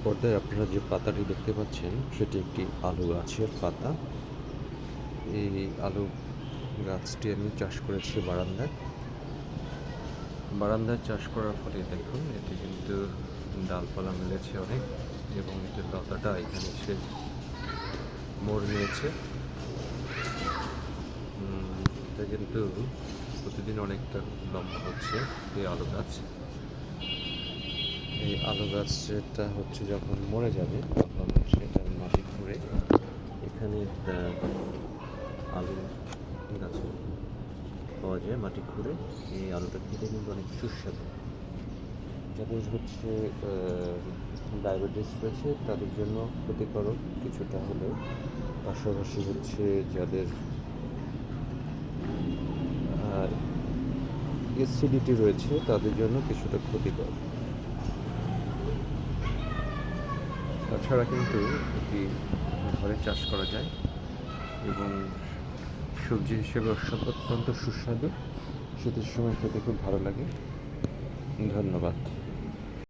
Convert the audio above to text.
পর্দায় আপনারা যে পাতাটি দেখতে পাচ্ছেন সেটি একটি আলু গাছের পাতা। এই আলু গাছটি আমি চাষ করেছি বারান্দায় চাষ করার ফলে দেখুন এটি কিন্তু ডালপালা মেলেছে অনেক, এবং এটির লতাটা এখানে এসে মোড় নিয়েছে। এটা কিন্তু প্রতিদিন অনেকটা লম্বা হচ্ছে এই আলু গাছ। এই আলু গাছটা হচ্ছে যখন মরে যাবে তখন সেটার মাটি খুঁড়ে এখানে আলু গাছ পাওয়া যায়। মাটি খুঁড়ে এই আলুটা খেতে কিন্তু অনেক সুস্বাদু। যাদের হচ্ছে ডায়াবেটিস রয়েছে তাদের জন্য ক্ষতিকারক কিছুটা হলেও, পাশাপাশি হচ্ছে যাদের অ্যাসিডিটি রয়েছে তাদের জন্য কিছুটা ক্ষতিকর। তাছাড়া কিন্তু এটি ঘরে চাষ করা যায় এবং সবজি হিসেবে অত্যন্ত সুস্বাদু। শীতের সময় খেতে খুব ভালো লাগে। ধন্যবাদ।